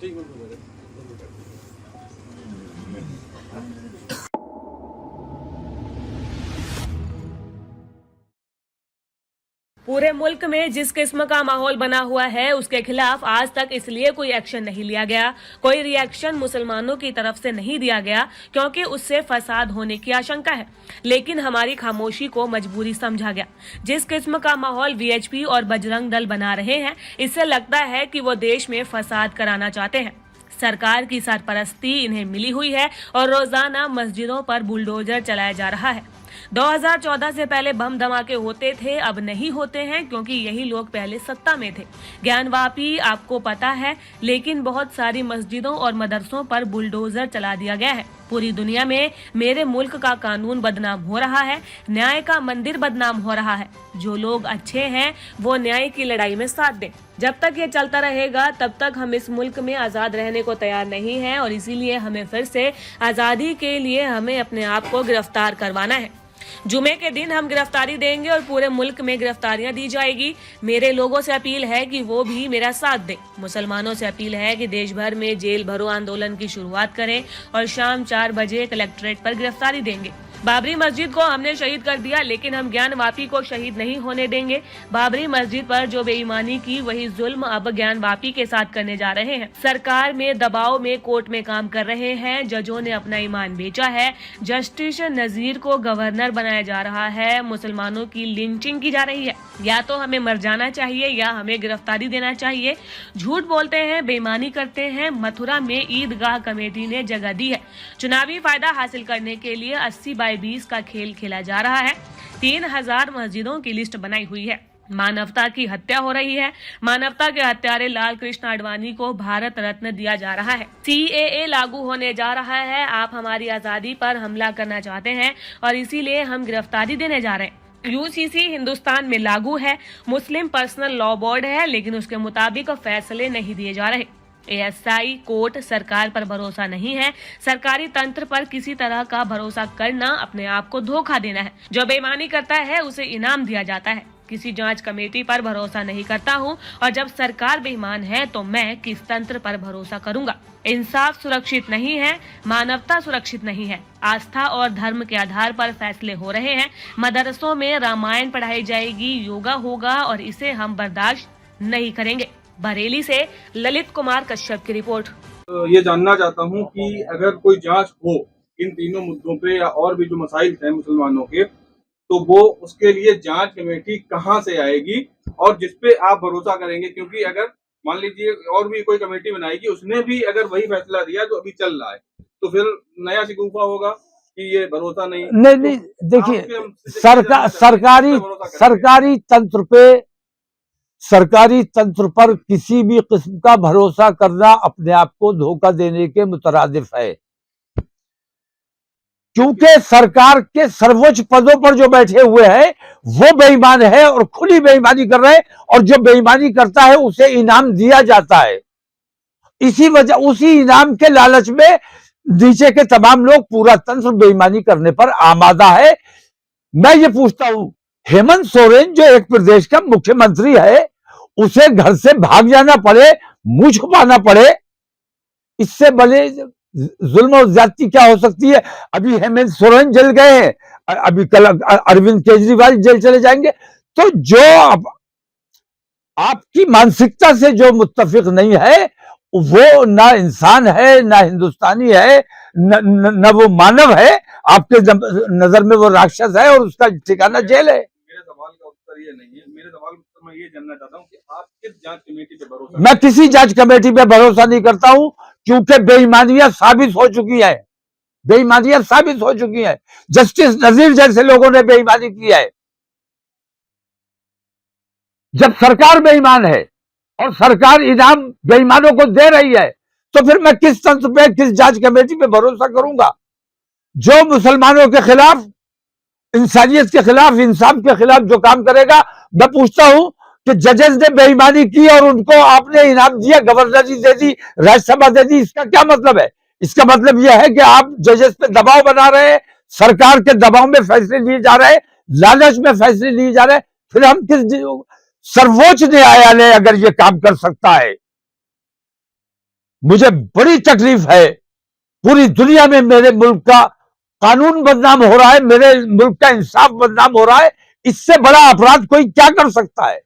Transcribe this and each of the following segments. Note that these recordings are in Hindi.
ठीक है। पूरे मुल्क में जिस किस्म का माहौल बना हुआ है उसके खिलाफ आज तक इसलिए कोई एक्शन नहीं लिया गया, कोई रिएक्शन मुसलमानों की तरफ से नहीं दिया गया क्योंकि उससे फसाद होने की आशंका है। लेकिन हमारी खामोशी को मजबूरी समझा गया। जिस किस्म का माहौल वीएचपी और बजरंग दल बना रहे हैं, इससे लगता है कि वो देश में फसाद कराना चाहते हैं। सरकार की सरपरस्ती इन्हें मिली हुई है और रोजाना मस्जिदों पर बुलडोजर चलाया जा रहा है। 2014 से पहले बम धमाके होते थे, अब नहीं होते हैं क्योंकि यही लोग पहले सत्ता में थे। ज्ञानवापी आपको पता है, लेकिन बहुत सारी मस्जिदों और मदरसों पर बुलडोजर चला दिया गया है। पूरी दुनिया में मेरे मुल्क का कानून बदनाम हो रहा है, न्याय का मंदिर बदनाम हो रहा है। जो लोग अच्छे हैं वो न्याय की लड़ाई में साथ दें। जब तक ये चलता रहेगा तब तक हम इस मुल्क में आजाद रहने को तैयार नहीं हैं और इसीलिए हमें फिर से आजादी के लिए हमें अपने आप को गिरफ्तार करवाना है। जुमे के दिन हम गिरफ्तारी देंगे और पूरे मुल्क में गिरफ्तारियां दी जाएगी। मेरे लोगों से अपील है कि वो भी मेरा साथ दें। मुसलमानों से अपील है कि देश भर में जेल भरो आंदोलन की शुरुआत करें और शाम 4 बजे कलेक्ट्रेट पर गिरफ्तारी देंगे। बाबरी मस्जिद को हमने शहीद कर दिया, लेकिन हम ज्ञानवापी को शहीद नहीं होने देंगे। बाबरी मस्जिद पर जो बेईमानी की वही जुल्म अब ज्ञानवापी के साथ करने जा रहे हैं। सरकार में दबाव में कोर्ट में काम कर रहे हैं। जजों ने अपना ईमान बेचा है। जस्टिस नजीर को गवर्नर बनाया जा रहा है। मुसलमानों की लिंचिंग की जा रही है। या तो हमें मर जाना चाहिए या हमें गिरफ्तारी देना चाहिए। झूठ बोलते हैं, बेईमानी करते हैं। मथुरा में ईदगाह कमेटी ने जगह दी है। चुनावी फायदा हासिल करने के लिए 80/20 का खेल खेला जा रहा है। 3000 मस्जिदों की लिस्ट बनाई हुई है। मानवता की हत्या हो रही है। मानवता के हत्यारे लाल कृष्ण आडवाणी को भारत रत्न दिया जा रहा है। CAA लागू होने जा रहा है। आप हमारी आजादी पर हमला करना चाहते हैं और इसीलिए हम गिरफ्तारी देने जा रहे हैं। UCC हिंदुस्तान में लागू है। मुस्लिम पर्सनल लॉ बोर्ड है, लेकिन उसके मुताबिक फैसले नहीं दिए जा रहे। ASI कोर्ट सरकार पर भरोसा नहीं है। सरकारी तंत्र पर किसी तरह का भरोसा करना अपने आप को धोखा देना है। जो बेईमानी करता है उसे इनाम दिया जाता है। किसी जांच कमेटी पर भरोसा नहीं करता हूं और जब सरकार बेईमान है तो मैं किस तंत्र पर भरोसा करूंगा। इंसाफ सुरक्षित नहीं है, मानवता सुरक्षित नहीं है। आस्था और धर्म के आधार पर फैसले हो रहे हैं। मदरसों में रामायण पढ़ाई जाएगी, योगा होगा और इसे हम बर्दाश्त नहीं करेंगे। बरेली से ललित कुमार कश्यप की रिपोर्ट। ये जानना चाहता हूँ कि अगर कोई जांच हो इन तीनों मुद्दों पे या और भी जो मसाइल हैं मुसलमानों के, तो वो उसके लिए जांच कमेटी कहाँ से आएगी और जिसपे आप भरोसा करेंगे? क्योंकि अगर मान लीजिए और भी कोई कमेटी बनाएगी, उसने भी अगर वही फैसला दिया जो अभी चल रहा है, तो फिर नया शिकूफा होगा कि ये भरोसा नहीं। नहीं, देखिए, सरकारी तंत्र पर किसी भी किस्म का भरोसा करना अपने आप को धोखा देने के मुतरादिफ है। क्योंकि सरकार के सर्वोच्च पदों पर जो बैठे हुए हैं वो बेईमान है और खुली बेईमानी कर रहे हैं, और जो बेईमानी करता है उसे इनाम दिया जाता है। इसी वजह, उसी इनाम के लालच में नीचे के तमाम लोग, पूरा तंत्र बेईमानी करने पर आमादा है। मैं ये पूछता हूं, हेमंत सोरेन जो एक प्रदेश का मुख्यमंत्री है, उसे घर से भाग जाना पड़े, मुंह छुपाना पड़े, इससे बड़े जुल्म और ज्यादती क्या हो सकती है? अभी हेमंत सोरेन जेल गए हैं, अभी कल अरविंद केजरीवाल जेल चले जाएंगे। तो जो आपकी मानसिकता से जो मुत्तफिक नहीं है वो ना इंसान है, ना हिंदुस्तानी है, न वो मानव है। आपके नजर में वो राक्षस है और उसका ठिकाना जेल है। मेरे सवाल का उत्तर ये नहीं है। मेरे सवाल का उत्तर मैं ये जानना चाहता हूँ कि आप किस जांच कमेटी पे भरोसा? मैं किसी जांच कमेटी पे भरोसा नहीं करता हूं, क्योंकि बेईमानियां साबित हो चुकी है। बेईमानियां साबित हो चुकी है। जस्टिस नजीर जैसे लोगों ने बेईमानी की है। जब सरकार बेईमान है और सरकार इनाम बेईमानों को दे रही है, तो फिर मैं किस तंत्र पे, किस जांच कमेटी पे भरोसा करूंगा? जो मुसलमानों के खिलाफ, इंसानियत के खिलाफ, इंसाफ के खिलाफ जो काम करेगा। मैं पूछता हूं कि जजेस ने बेईमानी की और उनको आपने इनाम दिया, गवर्नरी दे दी, राज्यसभा दे दी, इसका क्या मतलब है? इसका मतलब यह है कि आप जजेस पे दबाव बना रहे हैं, सरकार के दबाव में फैसले लिए जा रहे हैं, लालच में फैसले लिए जा रहे हैं। फिर हम किस, सर्वोच्च न्यायालय अगर ये काम कर सकता है मुझे बड़ी तकलीफ है। पूरी दुनिया में मेरे मुल्क का कानून बदनाम हो रहा है, मेरे मुल्क का इंसाफ बदनाम हो रहा है। इससे बड़ा अपराध कोई क्या कर सकता है?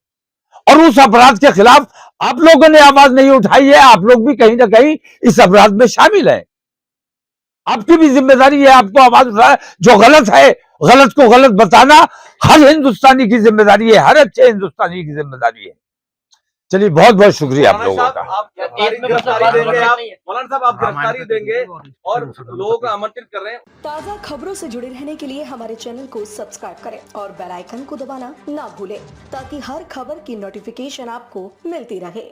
और उस अपराध के खिलाफ आप लोगों ने आवाज नहीं उठाई है। आप लोग भी कहीं ना कहीं इस अपराध में शामिल हैं। आपकी भी जिम्मेदारी है, आपको आवाज उठाना। जो गलत है, गलत को गलत बताना हर हिंदुस्तानी की जिम्मेदारी है, हर अच्छे हिंदुस्तानी की जिम्मेदारी है। चलिए, बहुत बहुत शुक्रिया आप लोगों का। आप गिरफ्तारी देंगे, आप मौलाना साहब आप गिरफ्तारी देंगे और लोगों को आमंत्रित कर रहे हैं। ताज़ा खबरों से जुड़े रहने के लिए हमारे चैनल को सब्सक्राइब करें और बेल आइकन को दबाना ना भूलें, ताकि हर खबर की नोटिफिकेशन आपको मिलती रहे।